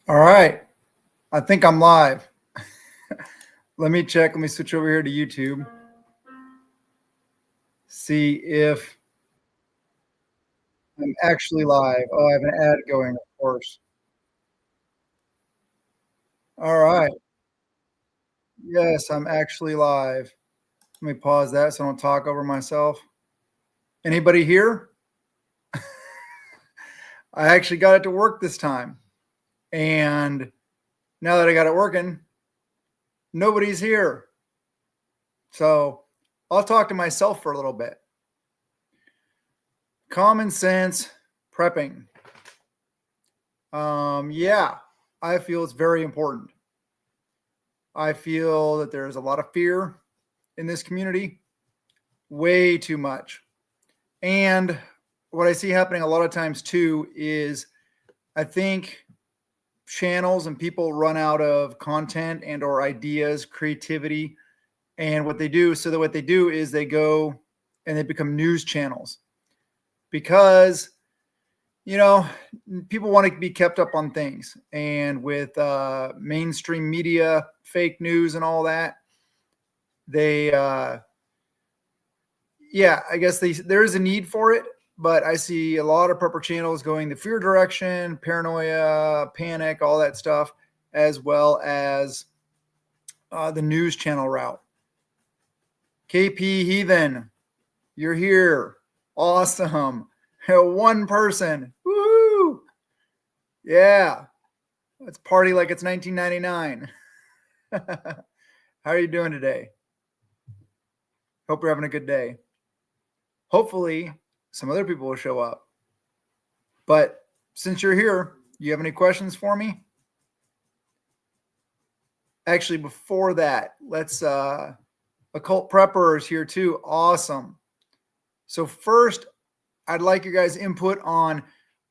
All right. I think I'm live. Let me check. Let me switch over here to YouTube. See if I'm actually live. Oh, I have an ad going, of course. All right. Yes, I'm actually live. Let me pause that so I don't talk over myself. Anybody here? I actually got it to work this time. And now that I got it working, nobody's here. So I'll talk to myself for a little bit. Common sense prepping. Yeah, I feel it's very important. I feel that there's a lot of fear in this community, way too much. And what I see happening a lot of times too is I think channels and people run out of content and or ideas, creativity, and what they do. So that what they do is they go and they become news channels because you know people want to be kept up on things, and with mainstream media, fake news, and all that, they yeah, I guess there is a need for it, but I see a lot of prepper channels going the fear direction, paranoia, panic, all that stuff, as well as the news channel route. KP Heathen, you're here. Awesome. One person. Woohoo. Yeah. Let's party like it's 1999. How are you doing today? Hope you're having a good day. Hopefully, some other people will show up. But since you're here, you have any questions for me? Actually, before that, let's occult prepper is here too. Awesome. So first, I'd like your guys' input on,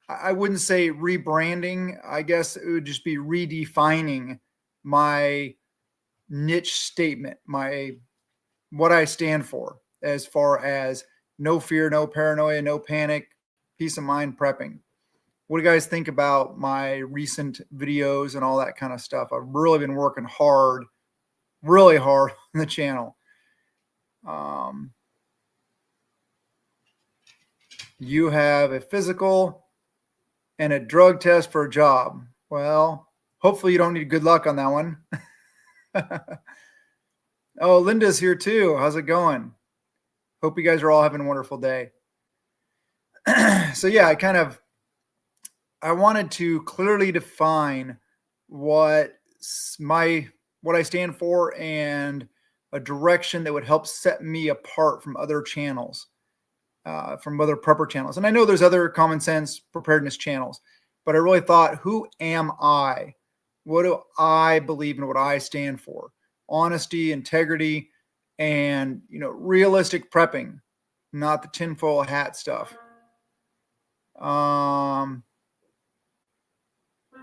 I wouldn't say rebranding. I guess it would just be redefining my niche statement, what I stand for, as far as no fear, no paranoia, no panic, peace of mind prepping. What do you guys think about my recent videos and all that kind of stuff? I've really been working hard, really hard on the channel. You have a physical and a drug test for a job. Well, hopefully you don't need good luck on that one. Oh, Linda's here too. How's it going? Hope you guys are all having a wonderful day. So yeah, I wanted to clearly define what I stand for, and a direction that would help set me apart from other channels, from other prepper channels. And I know there's other common sense preparedness channels, but I really thought, who am I? What do I believe in? What I stand for? Honesty, integrity, and realistic prepping, not the tinfoil hat stuff.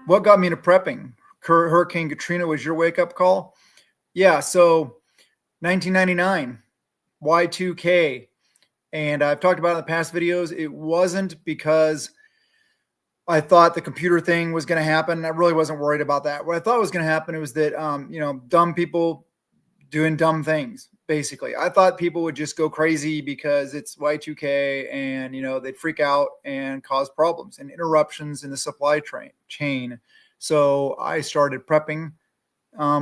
What got me into prepping? Hurricane Katrina was your wake-up call? Yeah, so 1999, Y2K. And I've talked about it in the past videos. It wasn't because I thought the computer thing was going to happen. I really wasn't worried about that. What I thought was going to happen was that, dumb people doing dumb things, basically. I thought people would just go crazy because it's Y2K, and, they'd freak out and cause problems and interruptions in the supply chain. So I started prepping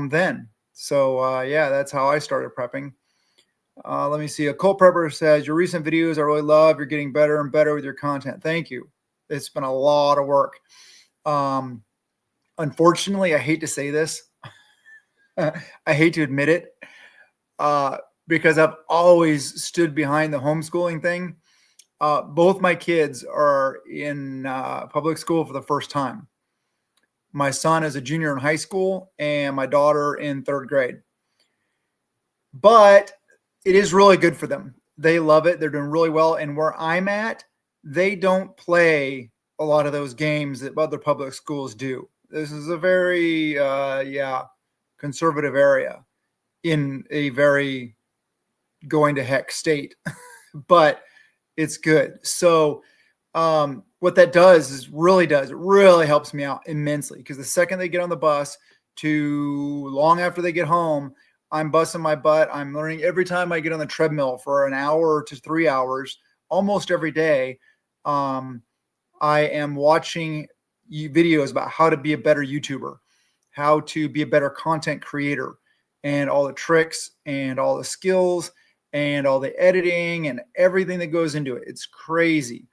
then. So yeah, that's how I started prepping. Let me see. A Colt Prepper says, your recent videos I really love. You're getting better and better with your content. Thank you. It's been a lot of work. Unfortunately, I hate to say this. I hate to admit it, because I've always stood behind the homeschooling thing. Both my kids are in public school for the first time. My son is a junior in high school, and my daughter in third grade. But it is really good for them. They love it. They're doing really well. And where I'm at, they don't play a lot of those games that other public schools do. This is a very, conservative area in a very going to heck state, but it's good. So What that does is it really helps me out immensely, because the second they get on the bus to long after they get home, I'm busting my butt. I'm learning every time I get on the treadmill for an hour to 3 hours, almost every day. I am watching videos about how to be a better YouTuber, how to be a better content creator, and all the tricks and all the skills and all the editing and everything that goes into it. It's crazy.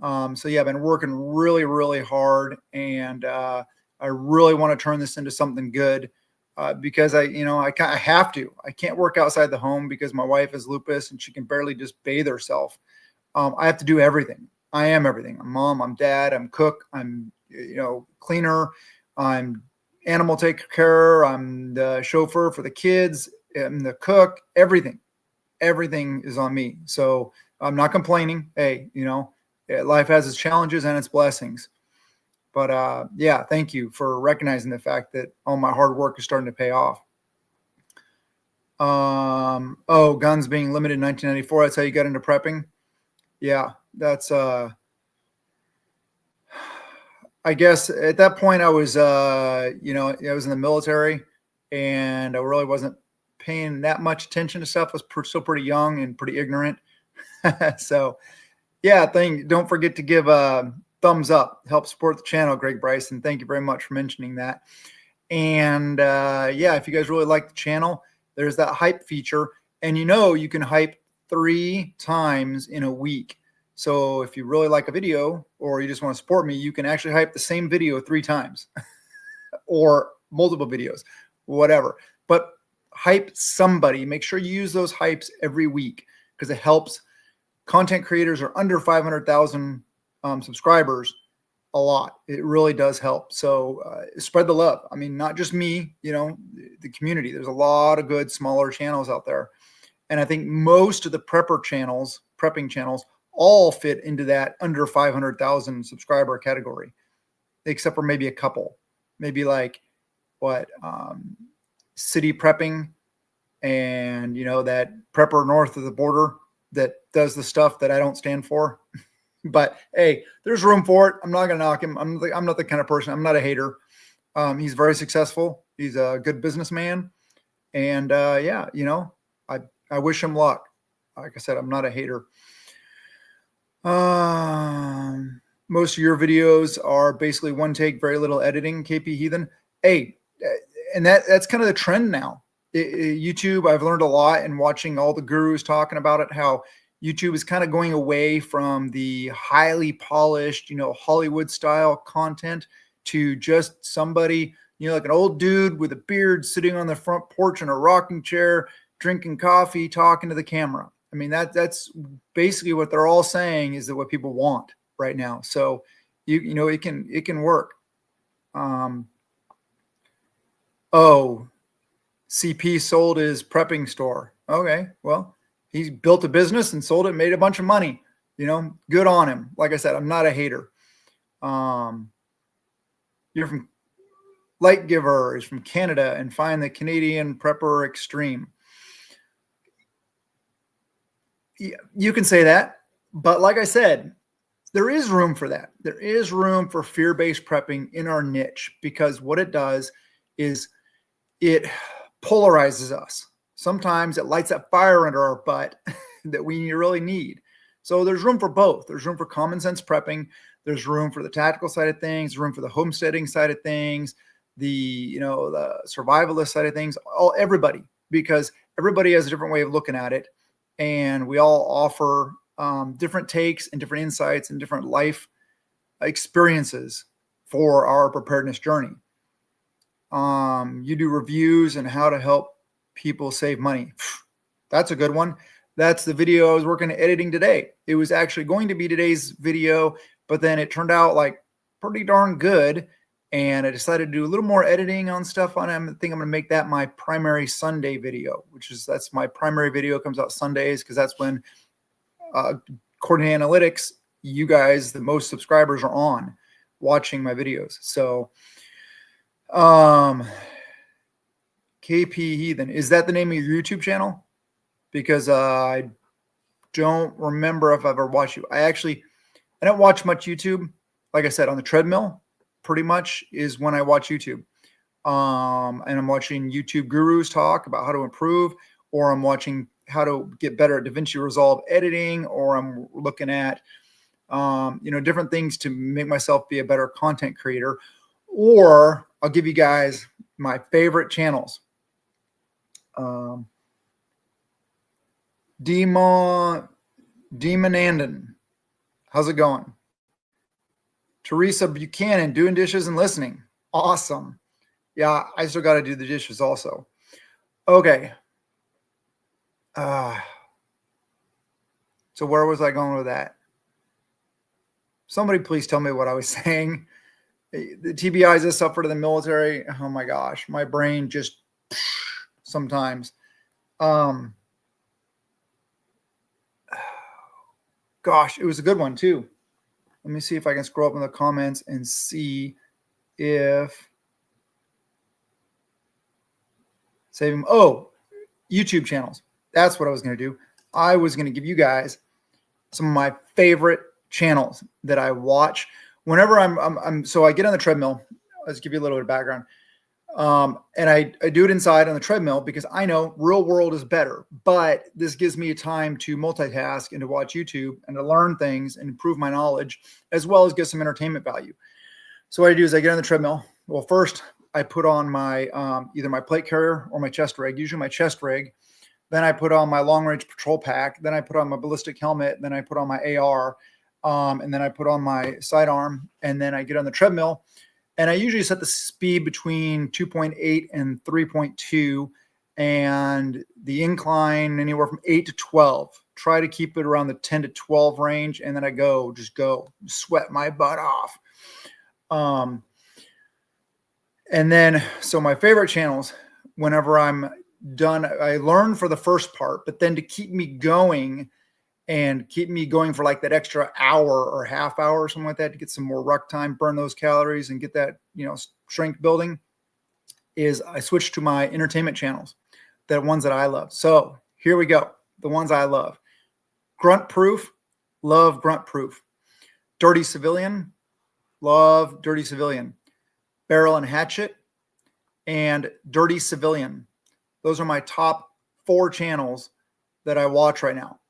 So yeah, I've been working really, really hard, and I really want to turn this into something good, because I have to. I can't work outside the home because my wife has lupus and she can barely just bathe herself. I have to do everything. I am everything. I'm mom, I'm dad, I'm cook, I'm cleaner, I'm animal take care, I'm the chauffeur for the kids, I'm the cook, everything. Everything is on me. So I'm not complaining. Hey, life has its challenges and its blessings. But yeah, thank you for recognizing the fact that all my hard work is starting to pay off. Guns being limited in 1994. That's how you got into prepping. Yeah, that's I guess at that point I was I was in the military, and I really wasn't paying that much attention to stuff. I was still pretty young and pretty ignorant. So yeah, don't forget to give a thumbs up. Help support the channel, Greg Bryson. Thank you very much for mentioning that. And yeah, if you guys really like the channel, there's that hype feature. And you can hype 3 times in a week. So if you really like a video or you just want to support me, you can actually hype the same video 3 times or multiple videos, whatever. But hype somebody. Make sure you use those hypes every week, because it helps content creators are under 500,000 subscribers a lot. It really does help. So spread the love. I mean, not just me, the community. There's a lot of good smaller channels out there. And I think most of the prepping channels all fit into that under 500,000 subscriber category, except for maybe a couple, maybe like city prepping, and that prepper north of the border that does the stuff that I don't stand for. But hey, there's room for it. I'm not going to knock him. I'm not the kind of person. I'm not a hater. He's very successful. He's a good businessman. And yeah, I wish him luck. Like I said, I'm not a hater. Most of your videos are basically one take, very little editing, KP Heathen. Hey, and that's kind of the trend now. YouTube, I've learned a lot, and watching all the gurus talking about it, how YouTube is kind of going away from the highly polished, Hollywood style content to just somebody, like an old dude with a beard sitting on the front porch in a rocking chair, drinking coffee, talking to the camera. I mean, that's basically what they're all saying is that what people want right now. So it can work. CP sold his prepping store. Okay, well, he's built a business and sold it, made a bunch of money. Good on him. Like I said, I'm not a hater. You're from Light Giver is from Canada, and find the Canadian Prepper Extreme. You can say that, but like I said, there is room for that. There is room for fear-based prepping in our niche, because what it does is it polarizes us. Sometimes it lights that fire under our butt that we really need. So there's room for both. There's room for common sense prepping. There's room for the tactical side of things, room for the homesteading side of things, the survivalist side of things, everybody, because everybody has a different way of looking at it. And we all offer different takes and different insights and different life experiences for our preparedness journey. You do reviews and how to help people save money. That's a good one. That's the video I was working at editing today. It was actually going to be today's video, but then it turned out like pretty darn good. And I decided to do a little more editing on stuff on it. I think I'm going to make that my primary Sunday video, that's my primary video. Comes out Sundays, because that's when, according to analytics, you guys, the most subscribers, are on watching my videos. So, KP Heathen, is that the name of your YouTube channel? Because I don't remember if I've ever watched you. I actually I don't watch much YouTube. Like I said, on the treadmill, pretty much is when I watch YouTube. And I'm watching YouTube gurus talk about how to improve, or I'm watching how to get better at DaVinci Resolve editing, or I'm looking at, different things to make myself be a better content creator. Or I'll give you guys my favorite channels. Demonandan, how's it going? Teresa Buchanan, doing dishes and listening. Awesome. Yeah, I still got to do the dishes also. Okay. So where was I going with that? Somebody please tell me what I was saying. The TBI is a suffer to the military. Oh my gosh, my brain just sometimes. Gosh, it was a good one too. Let me see if I can scroll up in the comments and see if save them. Oh, YouTube channels. That's what I was going to do. I was going to give you guys some of my favorite channels that I watch whenever so I get on the treadmill. Let's give you a little bit of background. And I do it inside on the treadmill because I know real world is better, but this gives me a time to multitask and to watch YouTube and to learn things and improve my knowledge, as well as get some entertainment value. So what I do is I get on the treadmill. Well, first I put on my, either my plate carrier or my chest rig, usually my chest rig. Then I put on my long range patrol pack. Then I put on my ballistic helmet. Then I put on my AR. And then I put on my sidearm, and then I get on the treadmill. And I usually set the speed between 2.8 and 3.2, and the incline anywhere from 8 to 12. Try to keep it around the 10 to 12 range, and then I just go sweat my butt off. And then, so my favorite channels, whenever I'm done, I learn for the first part, but then to keep me going and keep me going for like that extra hour or half hour or something like that to get some more ruck time, burn those calories and get that, strength building, is I switch to my entertainment channels, the ones that I love. So here we go. The ones I love. Grunt Proof, love Grunt Proof. Dirty Civilian, love Dirty Civilian. Barrel and Hatchet and Dirty Civilian. Those are my top 4 channels that I watch right now.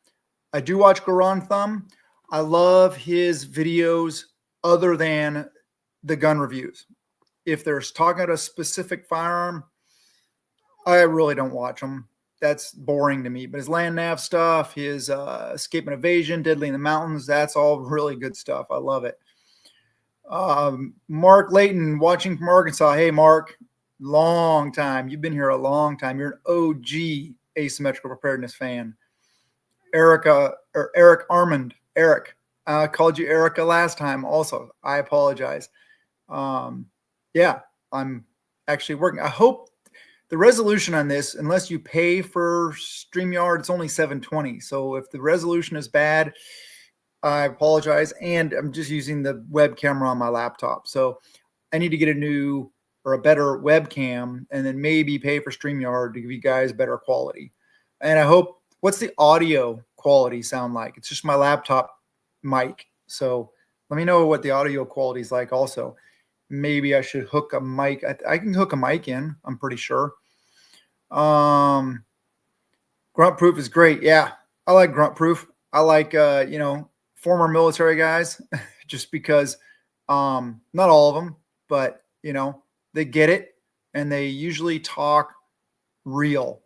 I do watch Garan Thumb. I love his videos other than the gun reviews. If there's talking about a specific firearm, I really don't watch them. That's boring to me. But his land nav stuff, his escape and evasion, Deadly in the Mountains, that's all really good stuff. I love it. Mark Layton, watching from Arkansas. Hey, Mark, long time. You've been here a long time. You're an OG Asymmetrical Preparedness fan. Eric Armand. Eric, I called you Erica last time also. I apologize. Yeah, I'm actually working. I hope the resolution on this, unless you pay for StreamYard, it's only 720. So if the resolution is bad, I apologize. And I'm just using the web camera on my laptop. So I need to get a new or a better webcam and then maybe pay for StreamYard to give you guys better quality. And I hope, what's the audio quality sound like? It's just my laptop mic. So let me know what the audio quality is like also. Maybe I should hook a mic. I can hook a mic in, I'm pretty sure. Grunt Proof is great. Yeah, I like Grunt Proof. I like, former military guys just because, not all of them, but, they get it and they usually talk real.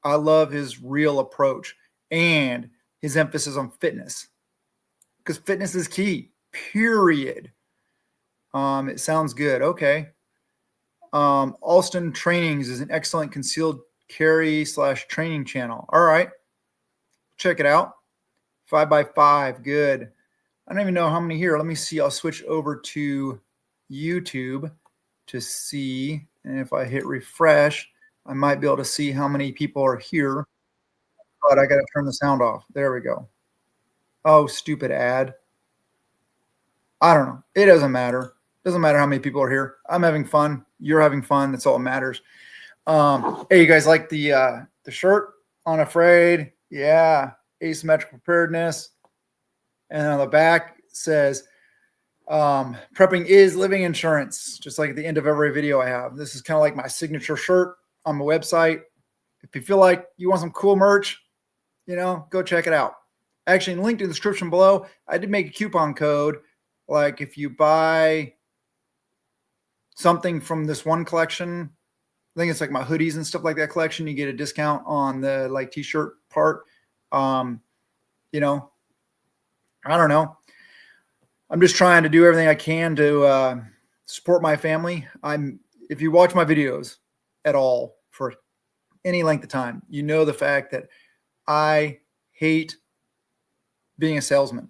I love his real approach and his emphasis on fitness, because fitness is key, period. It sounds good. Okay. Alston Trainings is an excellent concealed carry / training channel. All right. Check it out. 5x5. Good. I don't even know how many here. Let me see. I'll switch over to YouTube to see. And if I hit refresh, I might be able to see how many people are here. But I got to turn the sound off. There we go. Oh, stupid ad. I don't know. It doesn't matter. Doesn't matter how many people are here. I'm having fun. You're having fun. That's all that matters. Hey, you guys like the shirt? Unafraid. Yeah. Asymmetrical Preparedness. And on the back says, prepping is living insurance, just like at the end of every video I have. This is kind of like my signature shirt on my website. If you feel like you want some cool merch, go check it out. Actually, linked in the description below, I did make a coupon code. Like if you buy something from this one collection, I think it's like my hoodies and stuff like that collection, you get a discount on the like t-shirt part. I don't know. I'm just trying to do everything I can to support my family. If you watch my videos at all for any length of time, you know the fact that I hate being a salesman.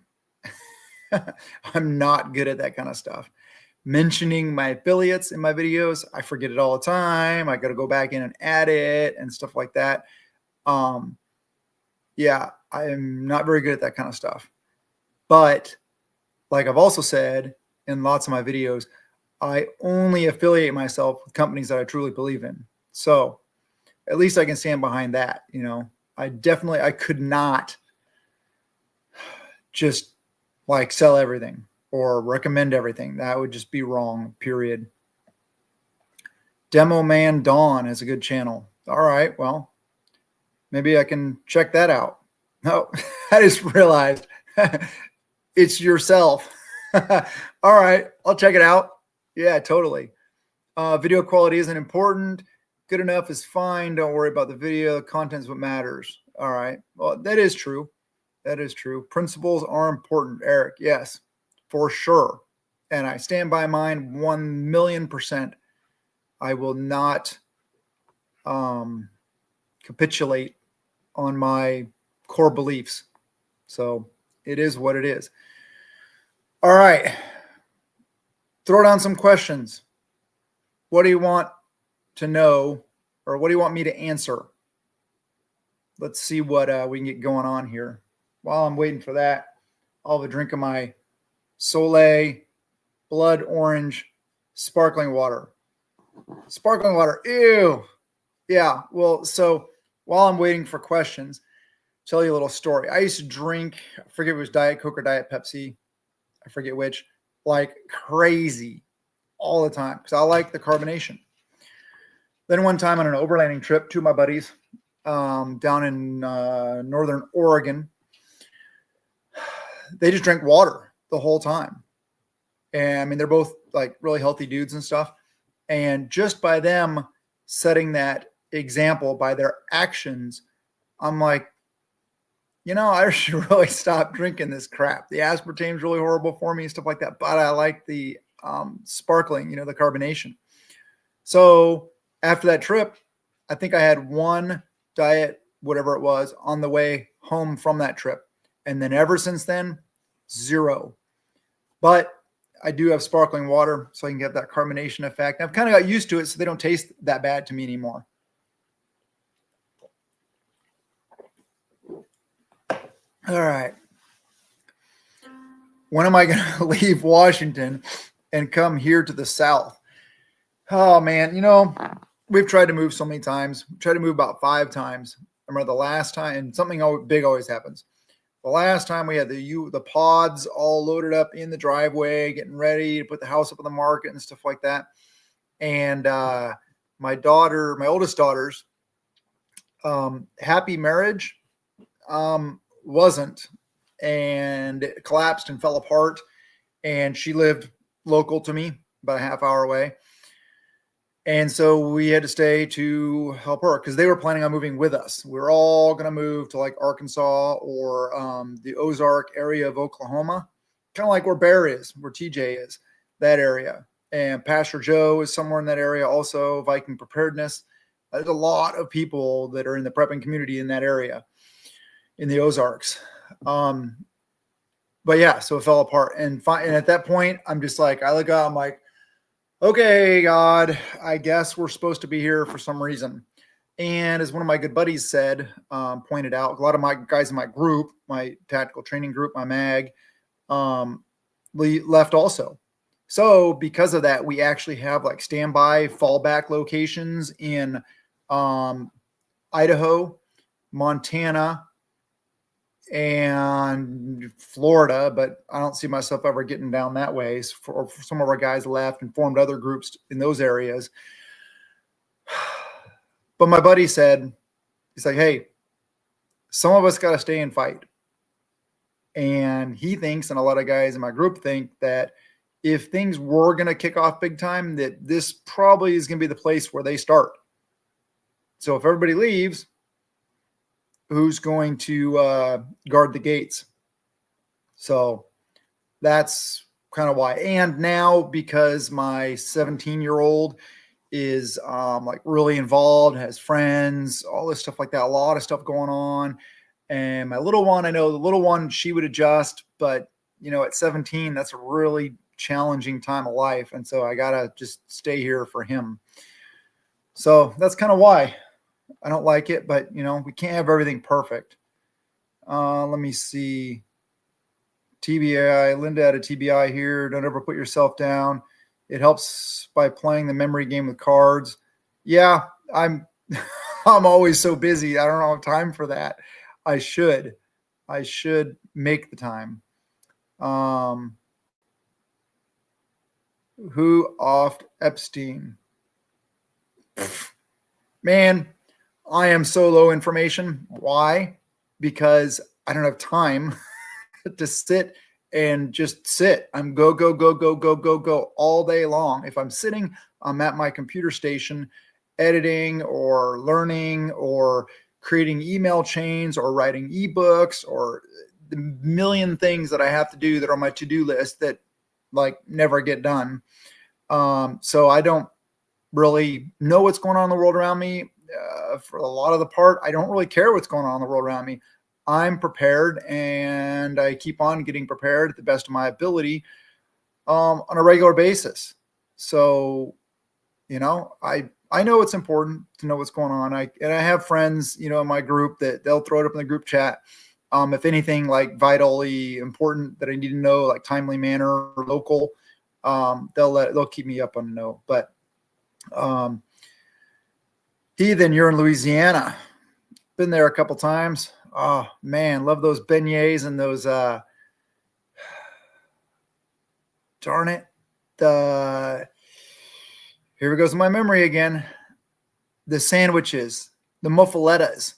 I'm not good at that kind of stuff. Mentioning my affiliates in my videos, I forget it all the time. I got to go back in and add it and stuff like that. Yeah, I'm not very good at that kind of stuff. But like I've also said in lots of my videos, I only affiliate myself with companies that I truly believe in. So at least I can stand behind that. I could not just like sell everything or recommend everything. That would just be wrong, period. Demo Man Dawn is a good channel. All right, well, maybe I can check that out. No, I just realized it's yourself. All right, I'll check it out. Yeah, totally. Video quality isn't important. Good enough is fine. Don't worry about the video. The content's what matters. All right. Well, that is true. That is true. Principles are important, Eric. Yes, for sure. And I stand by mine 1,000,000%. I will not capitulate on my core beliefs. So it is what it is. All right. Throw down some questions. What do you want to know, or what do you want me to answer? Let's see what we can get going on here. While I'm waiting for that, I'll have a drink of my Soleil Blood Orange sparkling water. Sparkling water. Ew. Yeah. Well, so while I'm waiting for questions, tell you a little story. I used to drink, I forget if it was Diet Coke or Diet Pepsi. I forget which, like crazy all the time because I like the carbonation. Then one time on an overlanding trip, two of my buddies down in northern Oregon, they just drank water the whole time. And I mean, they're both like really healthy dudes and stuff. And just by them setting that example by their actions, I'm like, I should really stop drinking this crap. The aspartame's really horrible for me and stuff like that. But I like the sparkling, the carbonation. So after that trip, I think I had one diet, whatever it was, on the way home from that trip. And then ever since then, zero. But I do have sparkling water, so I can get that carbonation effect. I've kind of got used to it, so they don't taste that bad to me anymore. All right. When am I going to leave Washington and come here to the South? Oh, man. We've tried to move so many times. We tried to move about 5 times. I remember the last time, and something big always happens. The last time we had the pods all loaded up in the driveway, getting ready to put the house up on the market and stuff like that. And my oldest daughter's happy marriage wasn't, and it collapsed and fell apart. And she lived local to me, about a half hour away. And so we had to stay to help her because they were planning on moving with us. We were all going to move to like Arkansas or the Ozark area of Oklahoma, kind of like where Bear is, where TJ is, that area. And Pastor Joe is somewhere in that area also, Viking Preparedness. There's a lot of people that are in the prepping community in that area, in the Ozarks. But yeah, so it fell apart. And at that point, I'm just like, I look out, I'm like, okay, God, I guess we're supposed to be here for some reason. And as one of my good buddies said, pointed out, a lot of my guys in my group, my tactical training group, my mag, left also. So because of that, we actually have like standby fallback locations in Idaho, Montana, and Florida, but I don't see myself ever getting down that way. For some of our guys left and formed other groups in those areas. But my buddy said, he's like, hey, some of us got to stay and fight. And he thinks, and a lot of guys in my group think, that if things were going to kick off big time, that this probably is going to be the place where they start. So if everybody leaves, who's going to guard the gates? So that's kind of why. And now, because my 17-year-old is like really involved, has friends, all this stuff like that, a lot of stuff going on. And my little one, I know the little one, she would adjust, but at 17, that's a really challenging time of life. And so I got to just stay here for him. So that's kind of why I don't like it, but we can't have everything perfect. Let me see. TBI, Linda had a TBI here. Don't ever put yourself down. It helps by playing the memory game with cards. Yeah, I'm always so busy. I don't have time for that. I should make the time. Who offed Epstein? Man, I am so low information. Why? Because I don't have time to sit and just sit. I'm go all day long. If I'm sitting, I'm at my computer station editing or learning or creating email chains or writing ebooks or the million things that I have to do that are on my to-do list that like never get done. So I don't really know what's going on in the world around me. For a lot of the part, I don't really care what's going on in the world around me. I'm prepared, and I keep on getting prepared at the best of my ability on a regular basis. So, I know it's important to know what's going on. I have friends, in my group that they'll throw it up in the group chat. If anything like vitally important that I need to know, like timely manner or local, they'll keep me up on the know. But Heathen, you're in Louisiana. Been there a couple times. Oh man, love those beignets and those darn it. Here it goes in my memory again. The sandwiches, the muffalettas.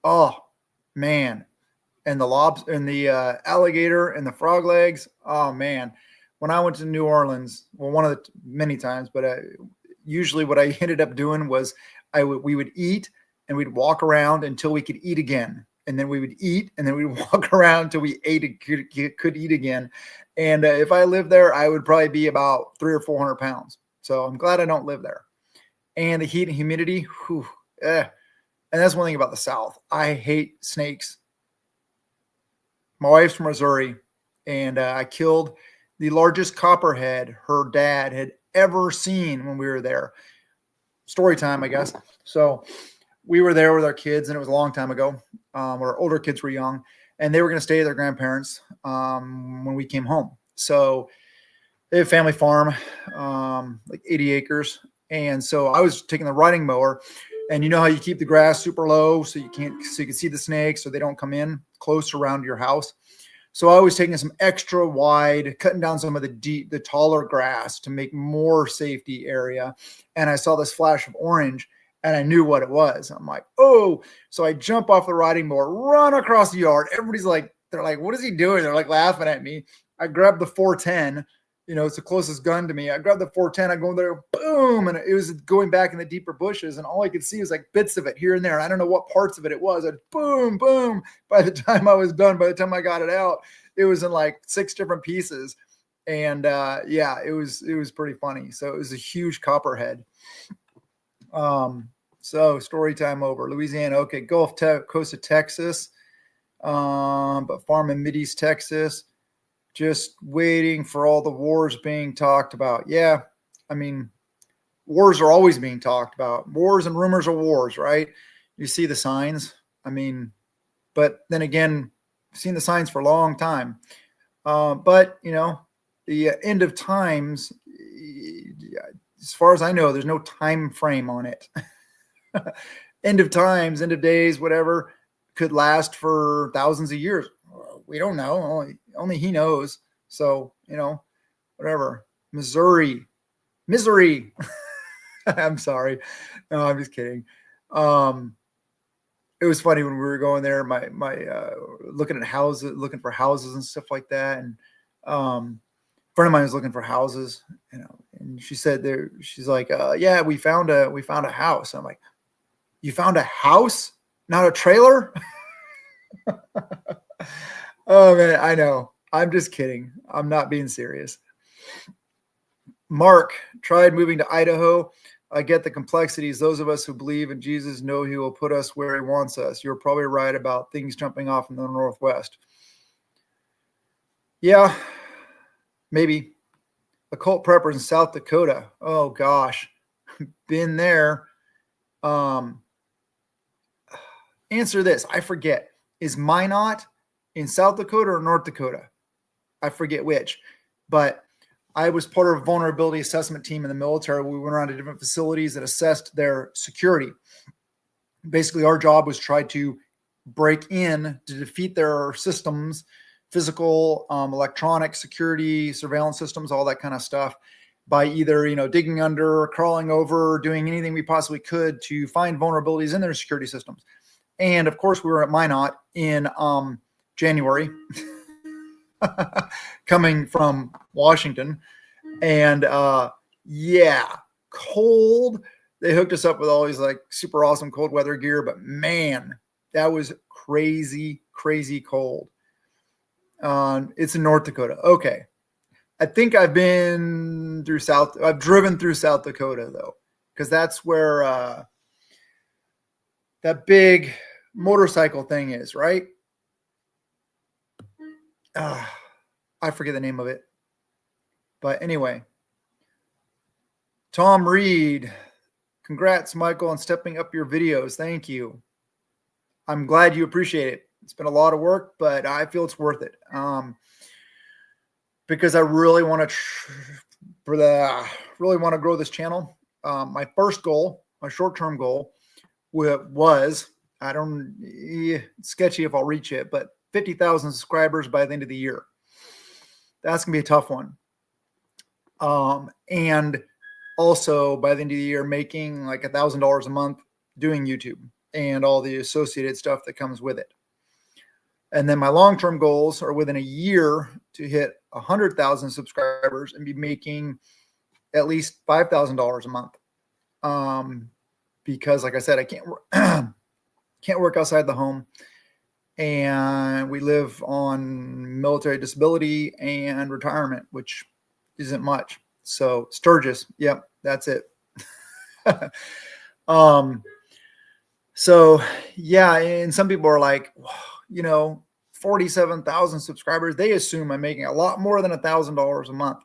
Oh man. And the lobster and the alligator and the frog legs. Oh man. When I went to New Orleans, well, one of the many times, but usually what I ended up doing was we would eat and we'd walk around until we could eat again. And then we would eat and then we'd walk around until we could eat again. And if I lived there, I would probably be about 300 or 400 pounds. So I'm glad I don't live there. And the heat and humidity. And that's one thing about the South. I hate snakes. My wife's from Missouri, and I killed the largest copperhead her dad had ever seen when we were there. Story time, I guess. So we were there with our kids, and it was a long time ago. Our older kids were young, and they were going to stay at their grandparents when we came home. So they have a family farm, like 80 acres. And so I was taking the riding mower, and you know how you keep the grass super low so you can see the snakes so they don't come in close around your house. So I was taking some extra wide, cutting down some of the taller grass to make more safety area. And I saw this flash of orange, and I knew what it was. I'm like, oh, so I jump off the riding mower, run across the yard. Everybody's like, they're like, what is he doing? They're like laughing at me. I grabbed the 410, it's the closest gun to me. I grabbed the 410, I go there, boom. And it was going back in the deeper bushes. And all I could see was like bits of it here and there. I don't know what parts of it was. Boom, boom. By the time I was done, by the time I got it out, it was in like 6 different pieces. And it was pretty funny. So it was a huge copperhead. So story time over. Louisiana, okay, Gulf Coast of Texas, but farm in Mideast Texas. Just waiting for all the wars being talked about. Yeah, I mean, wars are always being talked about. Wars and rumors of wars, right? You see the signs. I mean, but then again, I've seen the signs for a long time. But the end of times, as far as I know, there's no time frame on it. End of times, end of days, whatever, could last for thousands of years. We don't know. Only he knows. So, whatever. Misery. I'm sorry. No, I'm just kidding. It was funny when we were going there, my looking for houses and stuff like that. And a friend of mine was looking for houses, and she said she's like, yeah, we found a house. I'm like, you found a house, not a trailer? Oh man, I know. I'm just kidding. I'm not being serious. Mark tried moving to Idaho. I get the complexities. Those of us who believe in Jesus know he will put us where he wants us. You're probably right about things jumping off in the Northwest. Yeah, maybe. Occult preppers in South Dakota. Oh gosh, been there. Answer this. I forget. Is Minot in South Dakota or North Dakota? I forget which, but I was part of a vulnerability assessment team in the military. We went around to different facilities that assessed their security. Basically, our job was try to break in to defeat their systems, physical, electronic security, surveillance systems, all that kind of stuff, by either, digging under, crawling over, doing anything we possibly could to find vulnerabilities in their security systems. And of course, we were at Minot in January, coming from Washington. And yeah, cold. They hooked us up with all these like super awesome cold weather gear, but man, that was crazy, crazy cold. It's in North Dakota. Okay. I think I've driven through South Dakota though, because that's where that big motorcycle thing is, right? I forget the name of it. But anyway, Tom Reed, congrats, Michael, on stepping up your videos. Thank you. I'm glad you appreciate it. It's been a lot of work, but I feel it's worth it. Because I really want to grow this channel. My first goal, my short-term goal, was it's sketchy if I'll reach it, but 50,000 subscribers by the end of the year. That's gonna be a tough one. And also by the end of the year, making like $1,000 a month doing YouTube and all the associated stuff that comes with it. And then my long-term goals are within a year to hit 100,000 subscribers and be making at least $5,000 a month. Because like I said, I can't work outside the home, and we live on military disability and retirement, which isn't much. So Sturgis, yep, that's it. So yeah, and some people are like, 47,000 subscribers. They assume I'm making a lot more than $1,000 a month,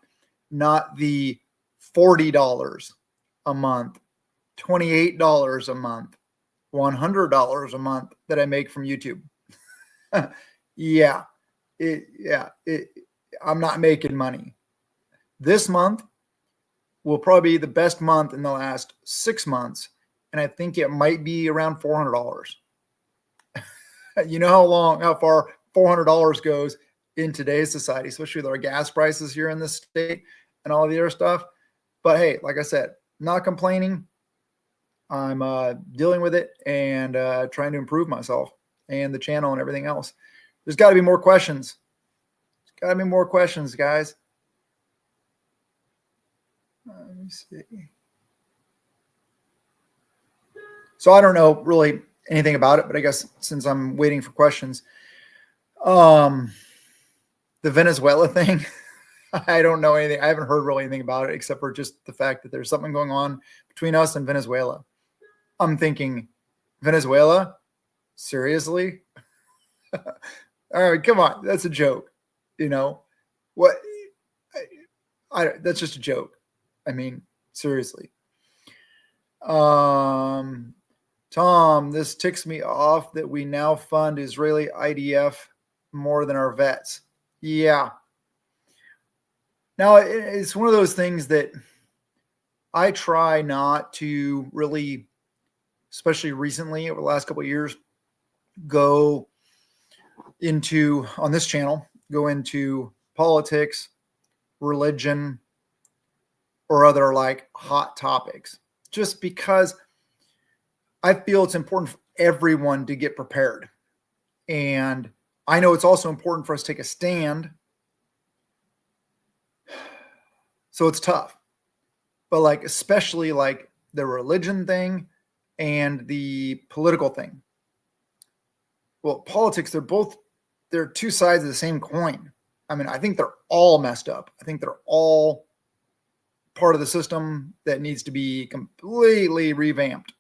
not the $40 a month, $28 a month, $100 a month that I make from YouTube. I'm not making money. This month will probably be the best month in the last 6 months. And I think it might be around $400. You know how far $400 goes in today's society, especially with our gas prices here in this state and all the other stuff. But hey, like I said, not complaining. I'm dealing with it and trying to improve myself and the channel and everything else. There's got to be more questions. There's got to be more questions, guys. Let me see. So I don't know really anything about it, but I guess since I'm waiting for questions, the Venezuela thing, I don't know anything. I haven't heard really anything about it except for just the fact that there's something going on between us and Venezuela. I'm thinking, Venezuela? Seriously? All right, come on. That's a joke. What? That's just a joke. I mean, seriously. Tom, this ticks me off that we now fund Israeli IDF more than our vets. Yeah. Now, it's one of those things that I try not to really, especially recently over the last couple of years, go into, on this channel, go into politics, religion, or other like hot topics, just because I feel it's important for everyone to get prepared. And I know it's also important for us to take a stand. So it's tough. But like, especially like the religion thing and the political thing. Well, politics, they're two sides of the same coin. I mean, I think they're all messed up. I think they're all part of the system that needs to be completely revamped.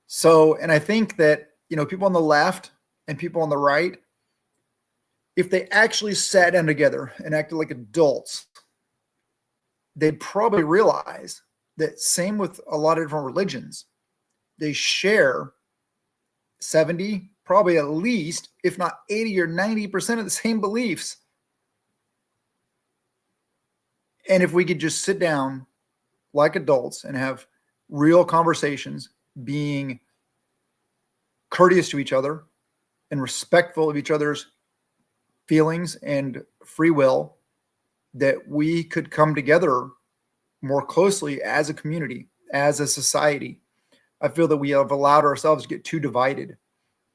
So, and I think that, people on the left and people on the right, if they actually sat down together and acted like adults, they'd probably realize that same with a lot of different religions, they share 70, probably at least, if not 80 or 90% of the same beliefs. And if we could just sit down like adults and have real conversations, being courteous to each other and respectful of each other's feelings and free will, that we could come together more closely as a community, as a society. I feel that we have allowed ourselves to get too divided.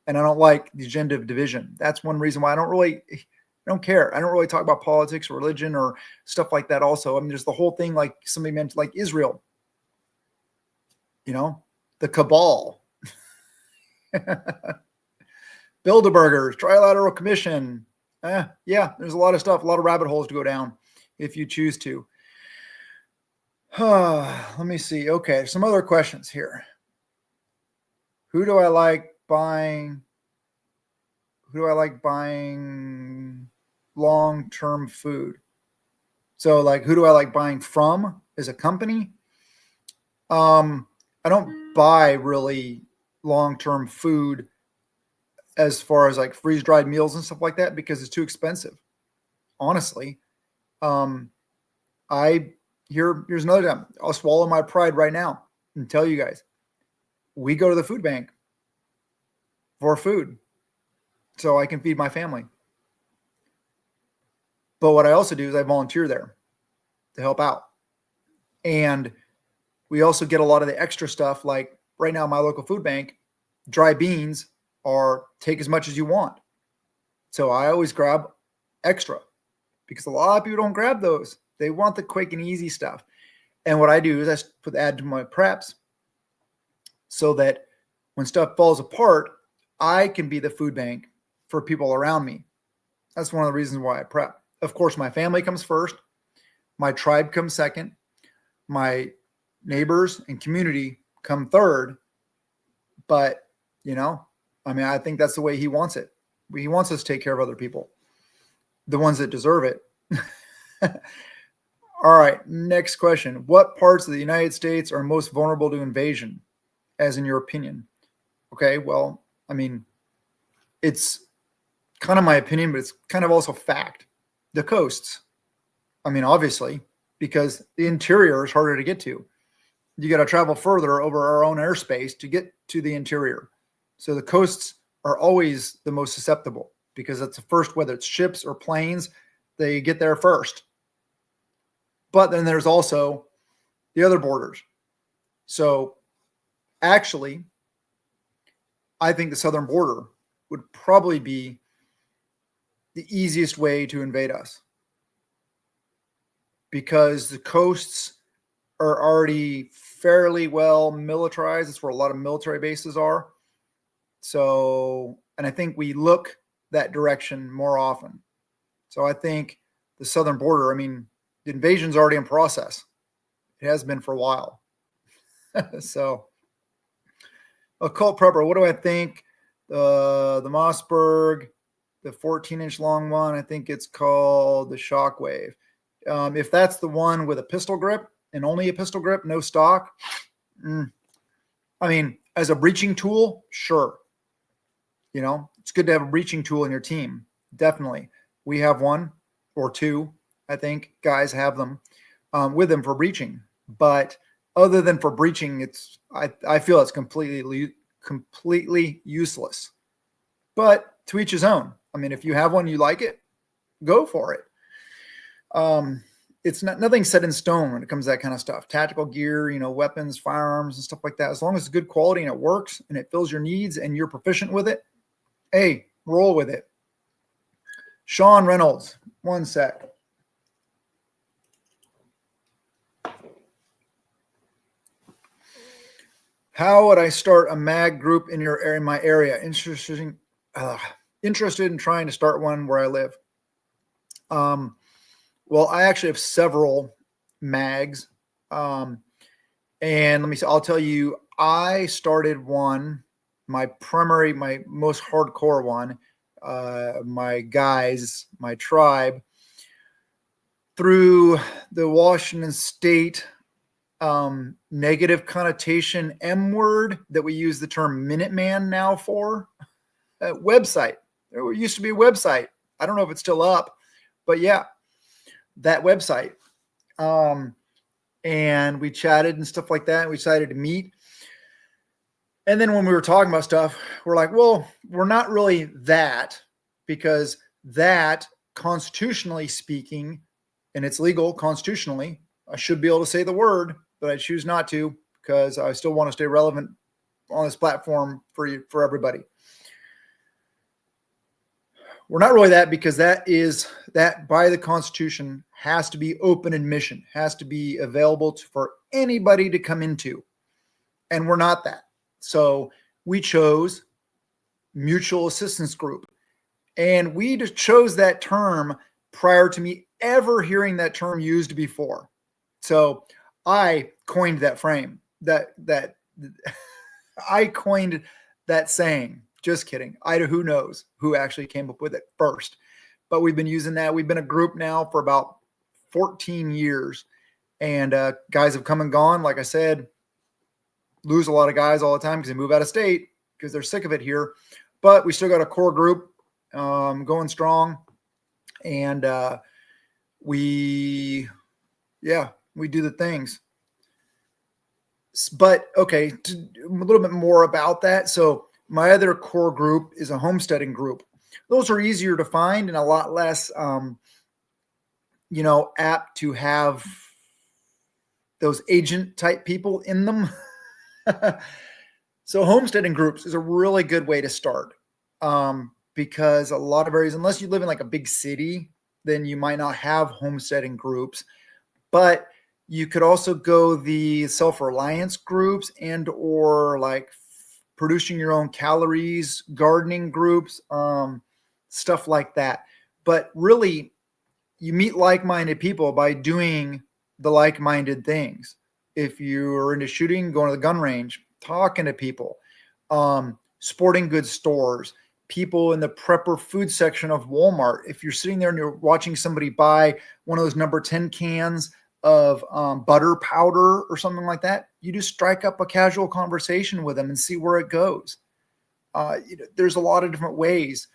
And I don't like the agenda of division. That's one reason why I don't care. I don't really talk about politics or religion or stuff like that also. I mean, there's the whole thing, like somebody mentioned, like Israel, the cabal, Bilderbergers, Trilateral Commission. Yeah, there's a lot of stuff, a lot of rabbit holes to go down if you choose to. Let me see. Okay, some other questions here. Who do I like buying long-term food? So like, who do I like buying from as a company? I don't buy really long-term food as far as like freeze-dried meals and stuff like that, because it's too expensive. Honestly, here's another time. I'll swallow my pride right now and tell you guys, we go to the food bank for food so I can feed my family. But what I also do is I volunteer there to help out. And we also get a lot of the extra stuff. Like right now, my local food bank, dry beans are take as much as you want. So I always grab extra because a lot of people don't grab those. They want the quick and easy stuff. And what I do is I add to my preps so that when stuff falls apart, I can be the food bank for people around me. That's one of the reasons why I prep. Of course, my family comes first. My tribe comes second. My neighbors and community come third. But, I think that's the way he wants it. He wants us to take care of other people, the ones that deserve it. All right, next question. What parts of the United States are most vulnerable to invasion, as in your opinion? Okay, well, it's kind of my opinion, but it's kind of also fact. The coasts. Obviously, because the interior is harder to get to. You got to travel further over our own airspace to get to the interior. So the coasts are always the most susceptible because that's the first, whether it's ships or planes, they get there first. But then there's also the other borders. So actually, I think the southern border would probably be the easiest way to invade us, because the coasts are already fairly well militarized. That's where a lot of military bases are. So, and I think we look that direction more often. So I think the southern border, the invasion's already in process. It has been for a while. So, occult prepper, what do I think? The Mossberg, the 14-inch long one, I think it's called the Shockwave. If that's the one with a pistol grip and only a pistol grip, no stock, as a breaching tool, sure. It's good to have a breaching tool in your team. Definitely. We have one or two, I think guys have them with them for breaching. But other than for breaching, I feel it's completely completely useless. But to each his own. I mean, if you have one, you like it, go for it. It's nothing set in stone when it comes to that kind of stuff. Tactical gear, weapons, firearms, and stuff like that. As long as it's good quality and it works and it fills your needs and you're proficient with it, hey, roll with it. Sean Reynolds, one sec. How would I start a mag group in my area? Interested in trying to start one where I live. Well, I actually have several mags. And let me see, I'll tell you, I started one, my most hardcore one, my guys, my tribe, through the Washington State negative connotation M word that we use the term Minuteman now for. Website. There used to be a website. I don't know if it's still up, but yeah, that website. And we chatted and stuff like that. And we decided to meet. And then when we were talking about stuff, we're like, well, we're not really that, because that, constitutionally speaking, and it's legal constitutionally, I should be able to say the word, but I choose not to because I still want to stay relevant on this platform for everybody. We're not really that, because that by the Constitution has to be open admission, has to be available for anybody to come into. And we're not that. So we chose mutual assistance group. And we just chose that term prior to me ever hearing that term used before. So I coined that frame, that I coined that saying. Just kidding. Who knows who actually came up with it first, but we've been using that. We've been a group now for about 14 years, and guys have come and gone. Like I said, lose a lot of guys all the time because they move out of state because they're sick of it here, but we still got a core group going strong. And we do the things. But okay, a little bit more about that. So my other core group is a homesteading group. Those are easier to find and a lot less, apt to have those agent type people in them. So homesteading groups is a really good way to start, because a lot of areas, unless you live in like a big city, then you might not have homesteading groups. But you could also go the self-reliance groups and or like producing your own calories, gardening groups, stuff like that. But really, you meet like-minded people by doing the like-minded things. If you're into shooting, going to the gun range, talking to people, sporting goods stores, people in the prepper food section of Walmart. If you're sitting there and you're watching somebody buy one of those number 10 cans of butter powder or something like that, you just strike up a casual conversation with them and see where it goes. There's a lot of different ways.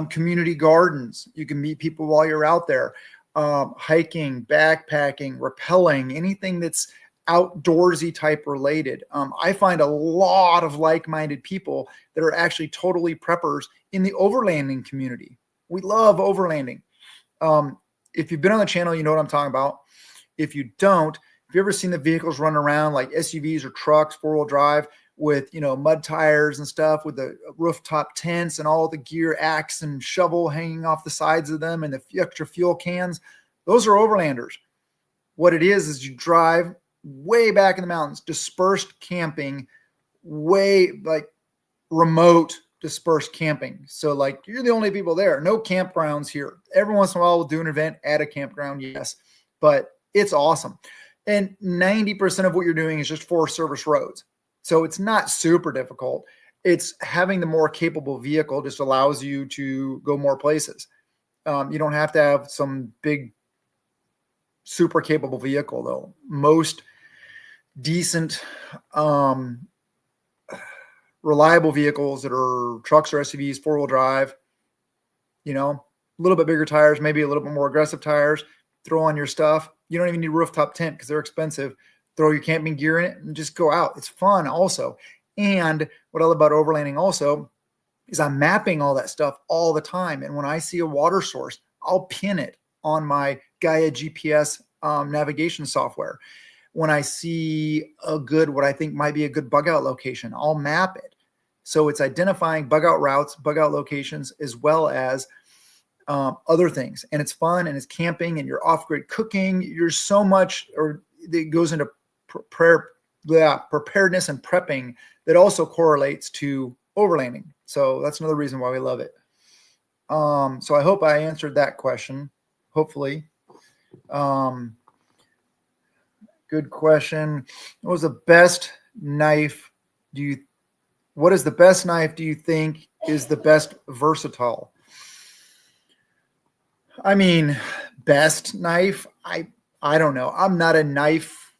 Community gardens, you can meet people while you're out there. Hiking, backpacking, rappelling, anything that's outdoorsy type related. I find a lot of like-minded people that are actually totally preppers in the overlanding community. We love overlanding. If you've been on the channel, you know what I'm talking about. If you don't, have you ever seen the vehicles run around like SUVs or trucks, 4-wheel drive with, mud tires and stuff, with the rooftop tents and all the gear, axe and shovel hanging off the sides of them and the extra fuel cans? Those are overlanders. What it is you drive way back in the mountains, dispersed camping, way like remote dispersed camping. So like you're the only people there. No campgrounds here. Every once in a while we'll do an event at a campground, yes, but it's awesome. And 90% of what you're doing is just Forest Service roads. So it's not super difficult. It's having the more capable vehicle just allows you to go more places. You don't have to have some big, super capable vehicle though. Most decent, reliable vehicles that are trucks or SUVs, 4-wheel drive, a little bit bigger tires, maybe a little bit more aggressive tires, throw on your stuff. You don't even need a rooftop tent because they're expensive. Throw your camping gear in it and just go out. It's fun also. And what I love about overlanding also is I'm mapping all that stuff all the time. And when I see a water source, I'll pin it on my Gaia GPS navigation software. When I see what I think might be a good bug out location, I'll map it. So it's identifying bug out routes, bug out locations, as well as other things. And it's fun, and it's camping, and you're off-grid cooking. There's so much, or it goes into preparedness and prepping that also correlates to overlanding. So that's another reason why we love it. So I hope I answered that question. Hopefully. Good question. What is the best knife do you think is the best versatile? I mean, best knife? I don't know. I'm not a knife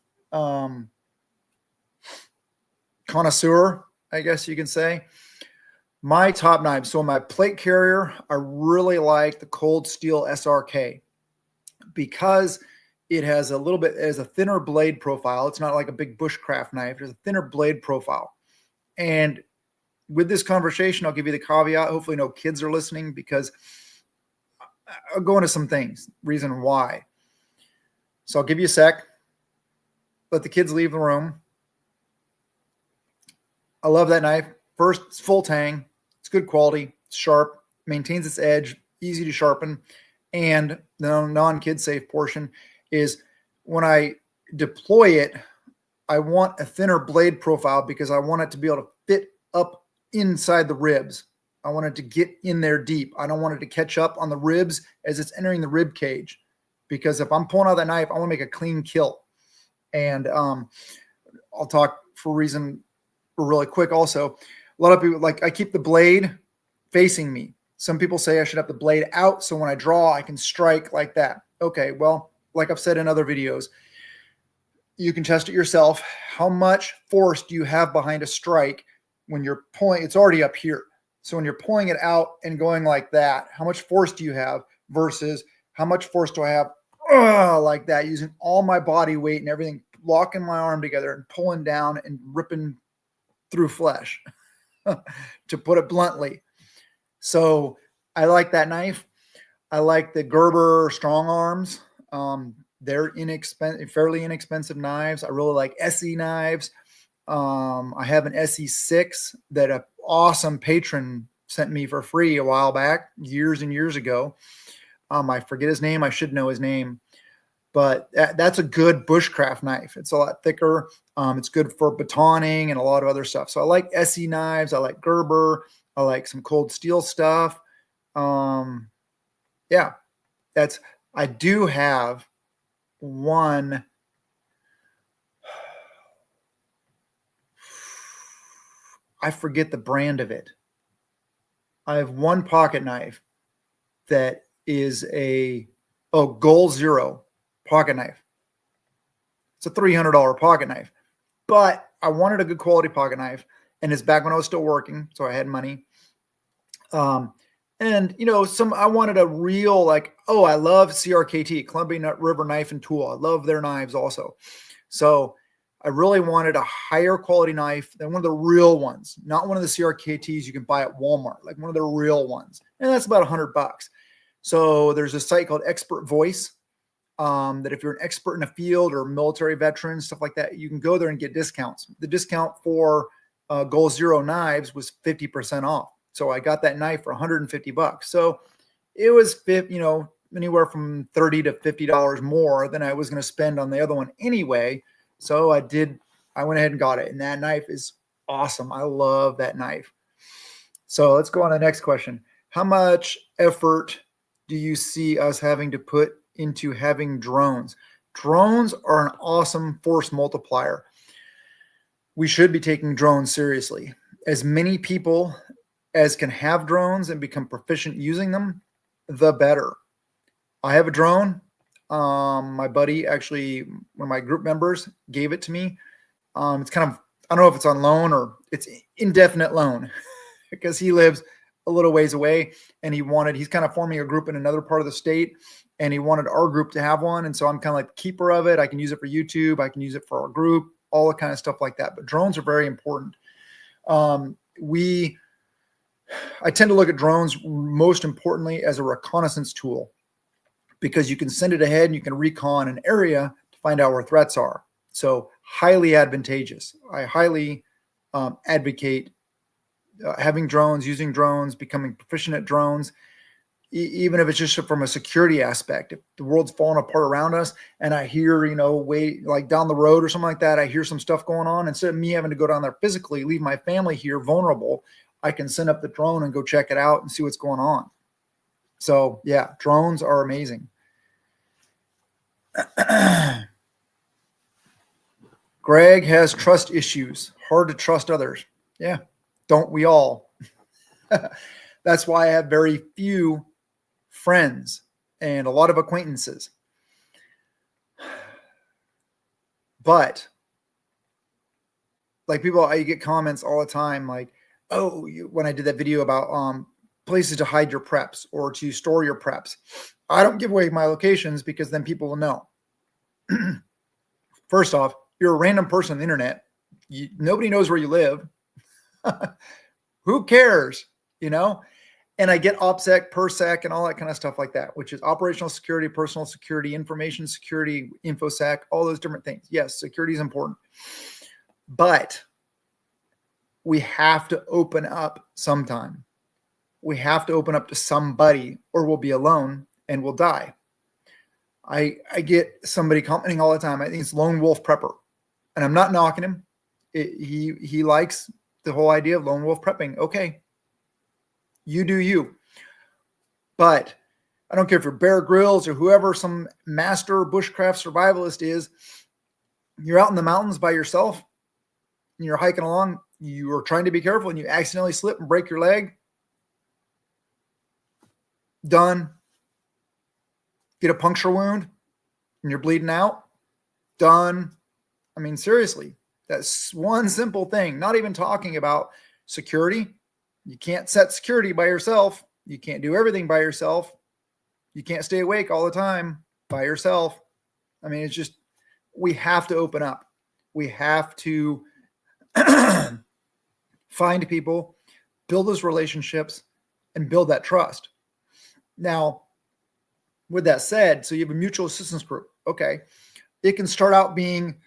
connoisseur, I guess you can say. My top knife, so my plate carrier, I really like the Cold Steel SRK because it has a thinner blade profile. It's not like a big bushcraft knife. There's a thinner blade profile. And with this conversation, I'll give you the caveat. Hopefully no kids are listening because I'll go into some things, reason why. So I'll give you a sec. Let the kids leave the room. I love that knife. First, it's full tang. It's good quality. It's sharp. Maintains its edge. Easy to sharpen. And the non-kid safe portion is when I deploy it, I want a thinner blade profile because I want it to be able to fit up inside the ribs. I want it to get in there deep. I don't want it to catch up on the ribs as it's entering the rib cage, because if I'm pulling out that knife, I want to make a clean kill. And I'll talk really quick also. A lot of people, I keep the blade facing me. Some people say I should have the blade out so when I draw, I can strike like that. Okay, well, like I've said in other videos, you can test it yourself. How much force do you have behind a strike when you're pulling? It's already up here. So when you're pulling it out and going like that, how much force do you have versus how much force do I have like that, using all my body weight and everything, locking my arm together and pulling down and ripping through flesh, to put it bluntly. So I like that knife. I like the Gerber strong arms. They're fairly inexpensive knives. I really like SE knives. I have an SE6 that an awesome patron sent me for free a while back, years and years ago. I forget his name. I should know his name. But that's a good bushcraft knife. It's a lot thicker. It's good for batoning and a lot of other stuff. So I like SE knives. I like Gerber. I like some Cold Steel stuff. Yeah, I do have one. I forget the brand of it. I have one pocket knife that is Goal Zero pocket knife. It's a $300 pocket knife, but I wanted a good quality pocket knife, and it's back when I was still working, so I had money. And I wanted a real, I love CRKT, Columbia River Knife and Tool. I love their knives also. So I really wanted a higher quality knife than one of the real ones, not one of the CRKTs you can buy at Walmart, like one of the real ones. And that's about $100. So there's a site called Expert Voice, that if you're an expert in a field or military veteran, stuff like that, you can go there and get discounts. The discount for Goal Zero knives was 50% off. So I got that knife for $150. So it was, anywhere from $30 to $50 more than I was going to spend on the other one anyway. So I went ahead and got it. And that knife is awesome. I love that knife. So let's go on to the next question. How much effort do you see us having to put into having drones? Drones are an awesome force multiplier. We should be taking drones seriously. As many people as can have drones and become proficient using them, the better. I have a drone. My buddy, actually, one of my group members, gave it to me. It's kind of, I don't know if it's on loan or it's indefinite loan because he lives a little ways away, and he's kind of forming a group in another part of the state, and he wanted our group to have one. And so I'm kind of like the keeper of it. I can use it for YouTube. I can use it for our group, all the kind of stuff like that. But drones are very important. I tend to look at drones most importantly as a reconnaissance tool, because you can send it ahead and you can recon an area to find out where threats are. So highly advantageous. I highly advocate having drones, using drones, becoming proficient at drones, even if it's just from a security aspect. If the world's falling apart around us and I hear, way like down the road or something like that, I hear some stuff going on, instead of me having to go down there physically, leave my family here vulnerable, I can send up the drone and go check it out and see what's going on. So yeah, drones are amazing. Greg has trust issues. Hard to trust others. Yeah, don't we all? That's why I have very few friends and a lot of acquaintances. But like people, I get comments all the time like, oh, when I did that video about places to hide your preps or to store your preps, I don't give away my locations because then people will know. First off, you're a random person on the internet. Nobody knows where you live. Who cares? And I get OPSEC, PERSEC, and all that kind of stuff like that, which is operational security, personal security, information security, InfoSec, all those different things. Yes, security is important. But we have to open up sometime. We have to open up to somebody or we'll be alone and we'll die. I get somebody commenting all the time. I think it's Lone Wolf Prepper. And I'm not knocking him. He likes the whole idea of Lone Wolf prepping. Okay. You do you. But I don't care if you're Bear Grylls or whoever some master bushcraft survivalist is, you're out in the mountains by yourself and you're hiking along, you are trying to be careful and you accidentally slip and break your leg. Done. Get a puncture wound and you're bleeding out. Done. I mean, seriously, that's one simple thing. Not even talking about security. You can't set security by yourself. You can't do everything by yourself. You can't stay awake all the time by yourself. I mean, it's just, we have to open up. We have to find people, build those relationships, and build that trust. Now, with that said, so you have a mutual assistance group. Okay. It can start out being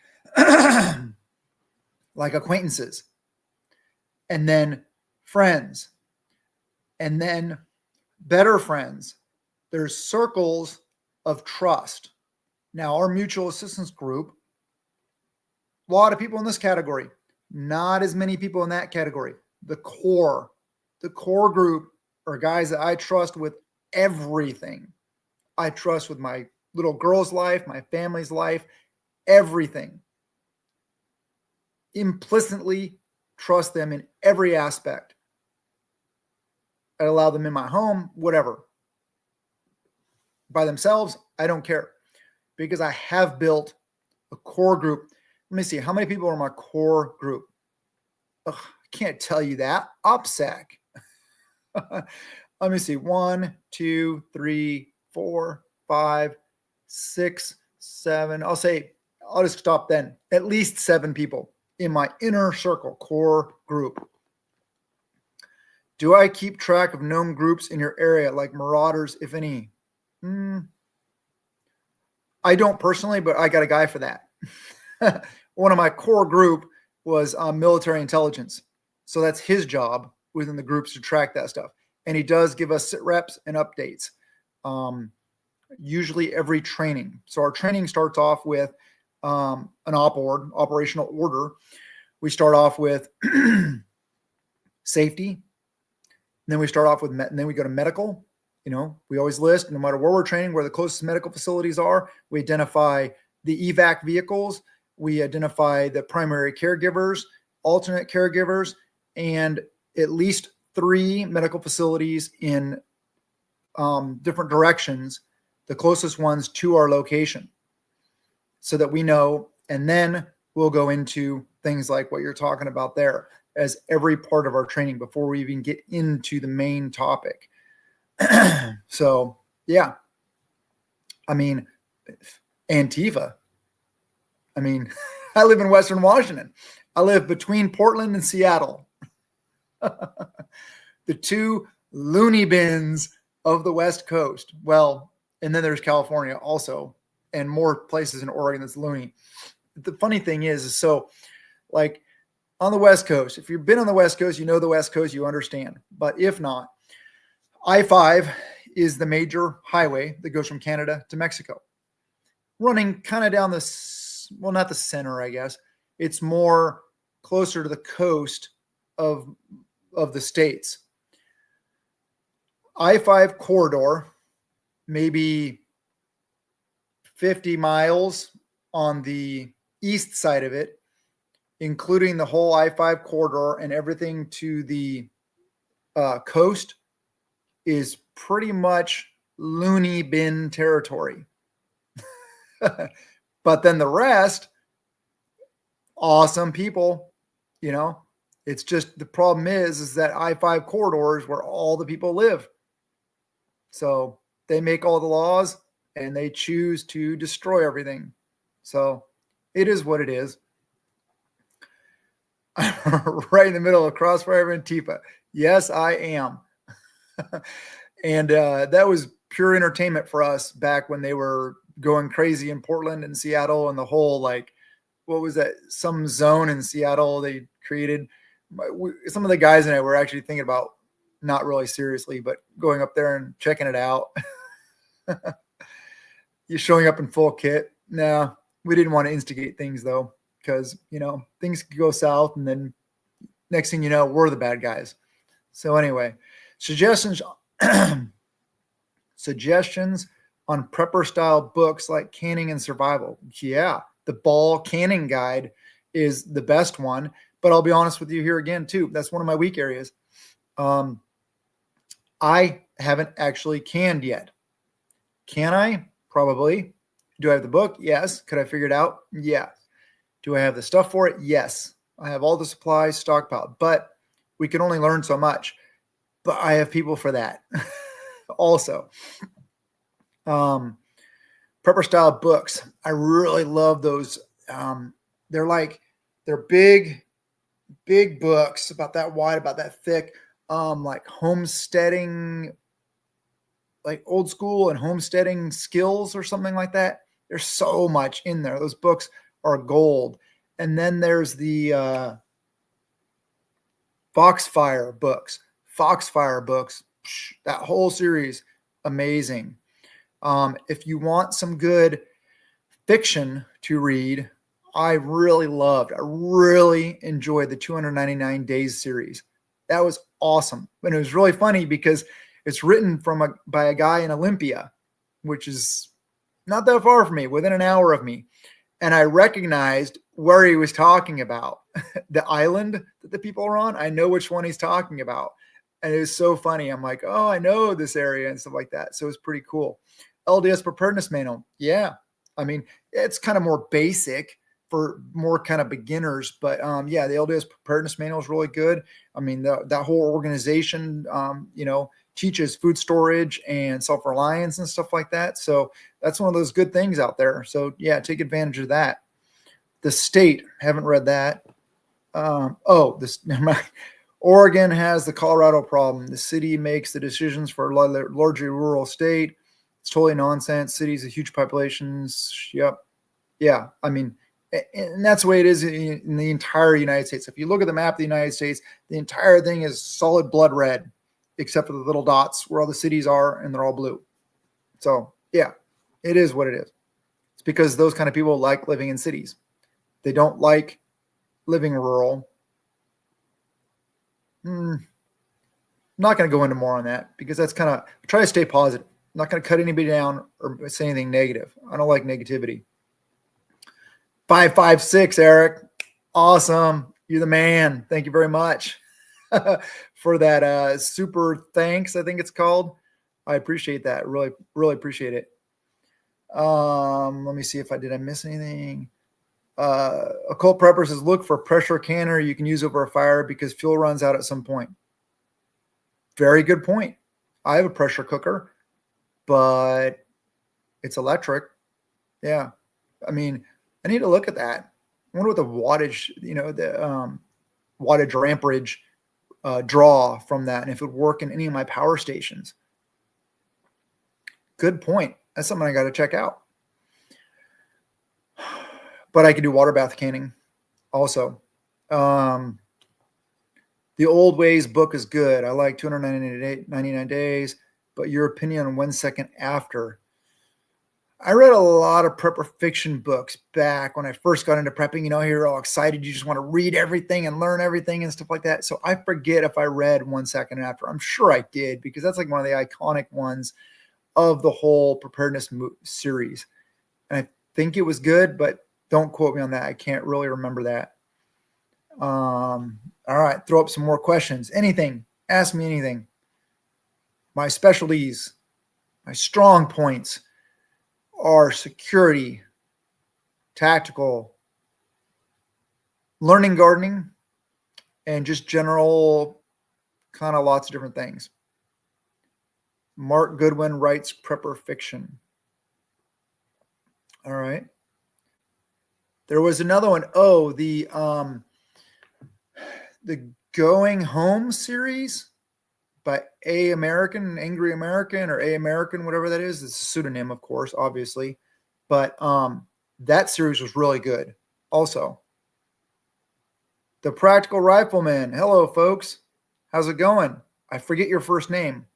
like acquaintances, and then friends, and then better friends. There's circles of trust. Now, our mutual assistance group, a lot of people in this category, not as many people in that category. The core group are guys that I trust with everything. I trust with my little girl's life, my family's life, everything. Implicitly trust them in every aspect. I allow them in my home, whatever. By themselves, I don't care, because I have built a core group. Let me see, how many people are in my core group? Ugh, I can't tell you that. OPSEC. Let me see, 1, 2, 3, 4, 5, 6, 7. I'll just stop then. At least 7 people in my inner circle, core group. Do I keep track of known groups in your area, like marauders, if any? I don't personally, but I got a guy for that. One of my core group was military intelligence. So that's his job within the groups to track that stuff. And he does give us sit reps and updates, usually every training. So our training starts off with an operational order. We start off with safety. Then we start off with, and then we go to medical. We always list, no matter where we're training, where the closest medical facilities are. We identify the evac vehicles. We identify the primary caregivers, alternate caregivers, and at least 3 medical facilities in different directions, the closest ones to our location, so that we know. And then we'll go into things like what you're talking about there as every part of our training before we even get into the main topic. So, yeah. I mean, Antifa. I mean, I live in Western Washington. I live between Portland and Seattle. The two loony bins of the West Coast. Well, and then there's California also, and more places in Oregon that's loony. The funny thing is so like on the West Coast, if you've been on the West Coast, you know the West Coast, you understand. But if not, I-5 is the major highway that goes from Canada to Mexico, running kind of down the, well, not the center, I guess. It's more closer to the coast of the states. I-5 corridor, maybe 50 miles on the east side of it, including the whole I-5 corridor and everything to the coast, is pretty much loony bin territory. But then the rest, awesome people, you know. It's just the problem is that I-5 corridor is where all the people live. So they make all the laws and they choose to destroy everything. So it is what it is. Right in the middle of Crossfire and Antifa. Yes, I am. And that was pure entertainment for us back when they were going crazy in Portland and Seattle and the whole, like, what was that? Some zone in Seattle they created. Some of the guys and I were actually thinking about, not really seriously, but going up there and checking it out. You're showing up in full kit. No, we didn't want to instigate things though, because, you know, things could go south and then next thing you know, we're the bad guys. So anyway, suggestions on prepper style books like canning and survival. Yeah, the Ball Canning Guide is the best one, but I'll be honest with you here again too. That's one of my weak areas. I haven't actually canned yet. Can I? Probably. Do I have the book? Yes. Could I figure it out? Yeah. Do I have the stuff for it? Yes. I have all the supplies stockpiled, but we can only learn so much. But I have people for that also. Prepper style books. I really love those. They're big books about that wide, about that thick, like homesteading, like old school and homesteading skills or something like that. There's so much in there. Those books are gold. And then there's the Foxfire books. That whole series, amazing. If you want some good fiction to read, I really enjoyed the 299 Days series. That was awesome. And it was really funny because it's written by a guy in Olympia, which is not that far from me, within an hour of me. And I recognized where he was talking about. The island that the people are on, I know which one he's talking about. And it was so funny. I'm like, oh, I know this area and stuff like that. So it's pretty cool. LDS Preparedness Manual. Yeah. I mean, it's kind of more basic for more kind of beginners, but yeah, the LDS Preparedness Manual is really good. I mean, that whole organization, teaches food storage and self-reliance and stuff like that. So that's one of those good things out there. So yeah, take advantage of that. The State, haven't read that. Oregon has the Colorado problem. The city makes the decisions for a largely rural state. It's totally nonsense. Cities with huge populations. Yep. Yeah. I mean, and that's the way it is in the entire United States. If you look at the map of the United States, the entire thing is solid blood red, except for the little dots where all the cities are, and they're all blue. So yeah, it is what it is. It's because those kind of people like living in cities. They don't like living rural. I'm not going to go into more on that because that's kind of, try to stay positive. I'm not going to cut anybody down or say anything negative. I don't like negativity. 556, Eric. Awesome. You're the man. Thank you very much for that super thanks, I think it's called. I appreciate that. Really, really appreciate it. Let me see if did I miss anything. Occult Prepper says, look for a pressure canner you can use over a fire because fuel runs out at some point. Very good point. I have a pressure cooker, but it's electric. Yeah. I mean, I need to look at that. I wonder what the wattage, the wattage or amperage draw from that, and if it would work in any of my power stations. Good point. That's something I got to check out. But I could do water bath canning also. The Old Ways book is good. I like 299 days, but your opinion on 1 second after. I read a lot of prepper fiction books back when I first got into prepping. You know, you're all excited. You just want to read everything and learn everything and stuff like that. So I forget if I read 1 second after. I'm sure I did, because that's like one of the iconic ones of the whole preparedness series. And I think it was good, but don't quote me on that. I can't really remember that. All right, throw up some more questions. Anything, ask me anything. My specialties, my strong points are security, tactical, learning gardening, and just general kind of lots of different things. Mark Goodwin writes prepper fiction. All right. There was another one. Oh, the Going Home series by A American, Angry American, or A American, whatever that is. It's a pseudonym, of course, obviously. But that series was really good also. The Practical Rifleman. Hello, folks. How's it going? I forget your first name,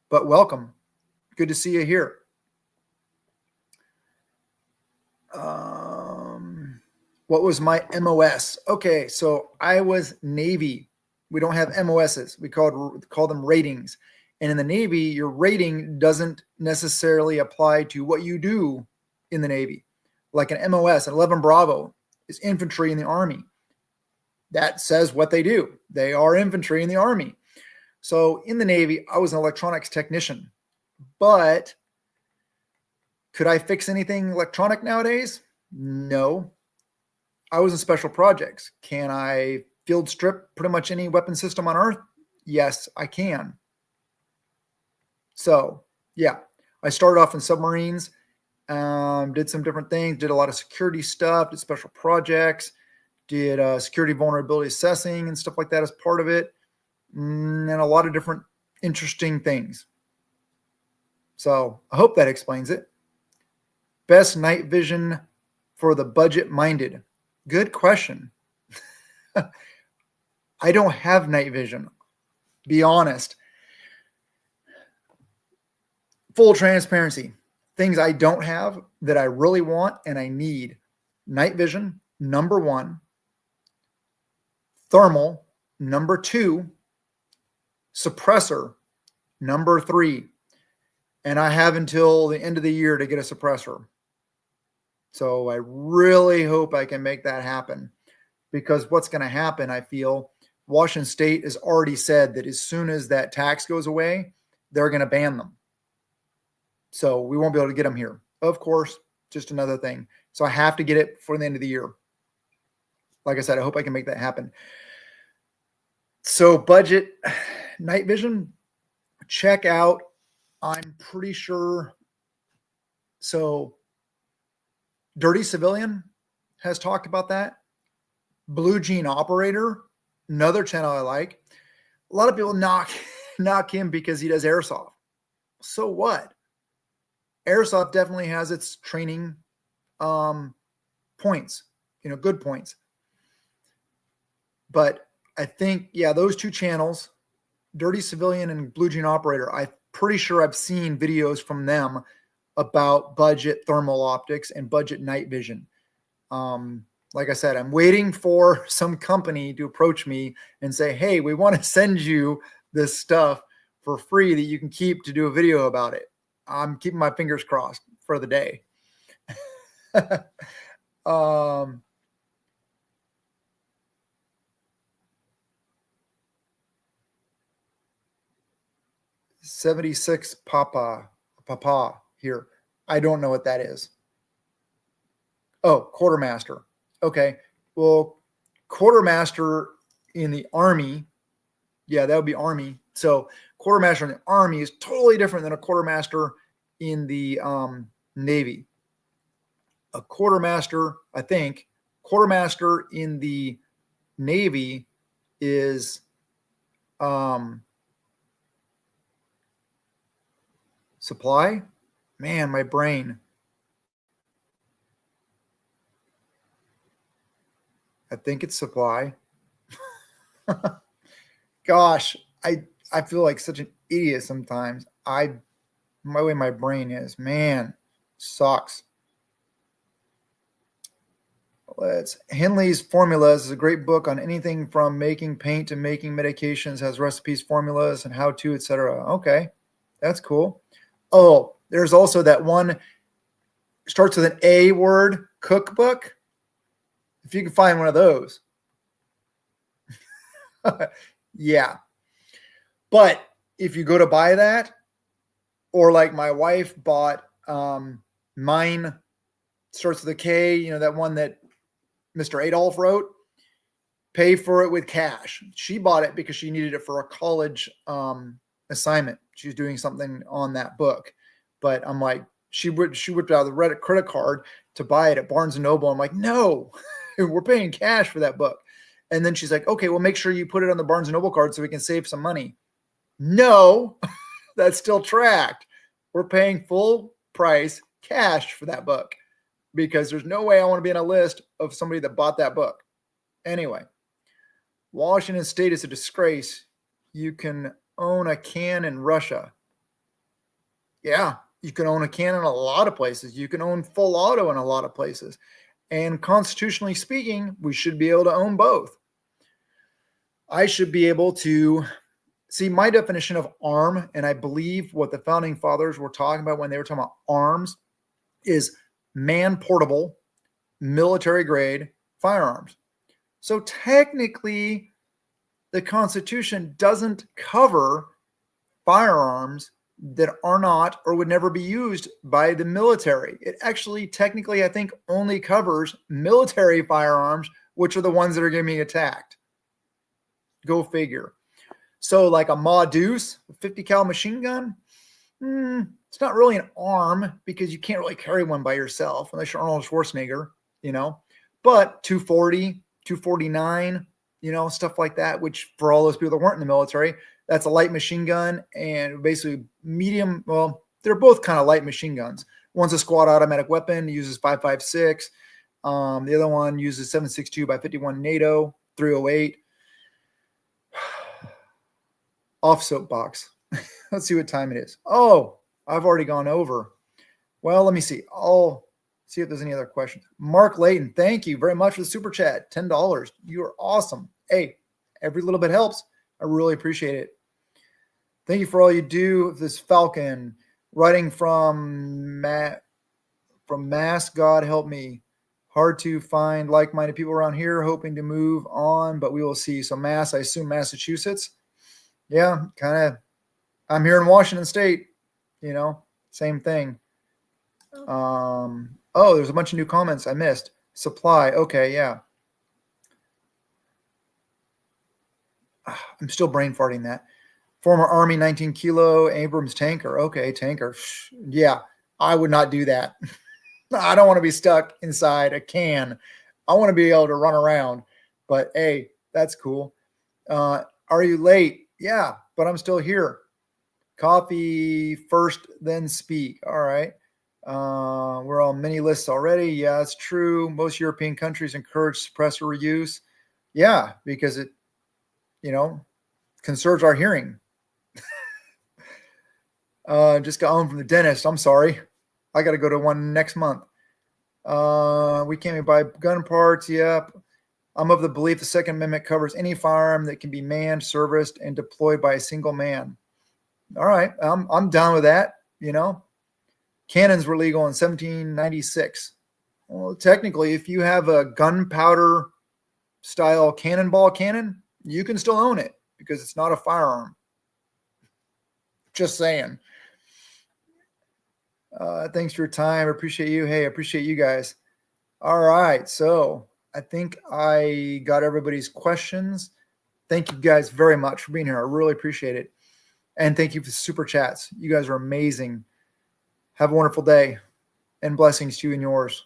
but welcome. Good to see you here. What was my MOS? Okay, so I was Navy. We don't have MOSs. We call them ratings. And in the Navy, your rating doesn't necessarily apply to what you do in the Navy. Like an MOS, an 11 Bravo, is infantry in the Army. That says what they do. They are infantry in the Army. So in the Navy, I was an electronics technician. But could I fix anything electronic nowadays? No. I was in special projects. Can I field strip pretty much any weapon system on Earth? Yes, I can. So, yeah, I started off in submarines, did some different things, did a lot of security stuff, did special projects, did security vulnerability assessing and stuff like that as part of it, and a lot of different interesting things. So I hope that explains it. Best night vision for the budget-minded. Good question. I don't have night vision. Be honest. Full transparency. Things I don't have that I really want and I need. Night vision, number 1. Thermal, number 2. Suppressor, number 3. And I have until the end of the year to get a suppressor. So I really hope I can make that happen, because what's going to happen, I feel, Washington State has already said that as soon as that tax goes away, they're going to ban them. So we won't be able to get them here. Of course, just another thing. So I have to get it for the end of the year. Like I said, I hope I can make that happen. So budget, night vision, check out. I'm pretty sure. So Dirty Civilian has talked about that. Blue Jean Operator, another channel I like. A lot of people knock him because he does airsoft. So what? Airsoft definitely has its training points, good points. But I think, yeah, those two channels, Dirty Civilian and Blue Jean Operator, I'm pretty sure I've seen videos from them about budget thermal optics and budget night vision. Like I said, I'm waiting for some company to approach me and say, hey, we want to send you this stuff for free that you can keep to do a video about it. I'm keeping my fingers crossed for the day. 76 Papa here. I don't know what that is. Oh, quartermaster. Okay. Well, quartermaster in the Army. Yeah, that would be Army. So quartermaster in the Army is totally different than a quartermaster in the Navy. A quartermaster, I think, quartermaster in the Navy is supply. Man, my brain. I think it's supply. Gosh, I feel like such an idiot sometimes. My way my brain is, man, sucks. Henley's Formulas is a great book on anything from making paint to making medications, has recipes, formulas, and how to, etc. Okay, that's cool. Oh, there's also that one, starts with an A word, cookbook. If you can find one of those. Yeah. But if you go to buy that, or like my wife bought mine, starts with a K, that one that Mr. Adolf wrote, pay for it with cash. She bought it because she needed it for a college assignment. She was doing something on that book. But I'm like, she whipped out the Reddit credit card to buy it at Barnes & Noble. I'm like, no, we're paying cash for that book. And then she's like, okay, well, make sure you put it on the Barnes & Noble card so we can save some money. No, that's still tracked. We're paying full price cash for that book because there's no way I want to be on a list of somebody that bought that book. Anyway, Washington State is a disgrace. You can own a can in Russia. Yeah, you can own a can in a lot of places. You can own full auto in a lot of places. And constitutionally speaking, we should be able to own both. I should be able to see my definition of arm, and I believe what the founding fathers were talking about when they were talking about arms is man-portable, military-grade firearms. So technically, the Constitution doesn't cover firearms that are not or would never be used by the military. It actually, technically, I think only covers military firearms, which are the ones that are getting attacked. Go figure. So like a Ma Deuce, a 50 cal machine gun, it's not really an arm because you can't really carry one by yourself unless you're Arnold Schwarzenegger, but 240, 249, stuff like that, which for all those people that weren't in the military, that's a light machine gun and basically medium. Well, they're both kind of light machine guns. One's a squad automatic weapon, uses 5.56. The other one uses 7.62 by 51 NATO, 308. Off soapbox. Let's see what time it is. Oh, I've already gone over. Well, let me see. I'll see if there's any other questions. Mark Layton, thank you very much for the super chat. $10. You are awesome. Hey, every little bit helps. I really appreciate it. Thank you for all you do. This Falcon, writing from Mass, God help me. Hard to find like-minded people around here, hoping to move on, but we will see. So Mass, I assume Massachusetts. Yeah, kind of. I'm here in Washington State, same thing. Oh, there's a bunch of new comments I missed. Supply. Okay, yeah. I'm still brain farting that. Former Army 19 kilo Abrams tanker. Okay, tanker. Yeah, I would not do that. I don't want to be stuck inside a can. I want to be able to run around. But hey, that's cool. Are you late? Yeah, but I'm still here. Coffee first, then speak. All right. We're on many lists already. Yeah, it's true. Most European countries encourage suppressor use. Yeah, because it, conserves our hearing. Just got home from the dentist. I'm sorry. I got to go to one next month. We can't even buy gun parts. Yep. I'm of the belief the Second Amendment covers any firearm that can be manned, serviced, and deployed by a single man. All right. I'm down with that. Cannons were legal in 1796. Well, technically, if you have a gunpowder style cannonball cannon, you can still own it because it's not a firearm. Just saying. Thanks for your time. I appreciate you. Hey, I appreciate you guys. All right. So I think I got everybody's questions. Thank you guys very much for being here. I really appreciate it. And thank you for the super chats. You guys are amazing. Have a wonderful day and blessings to you and yours.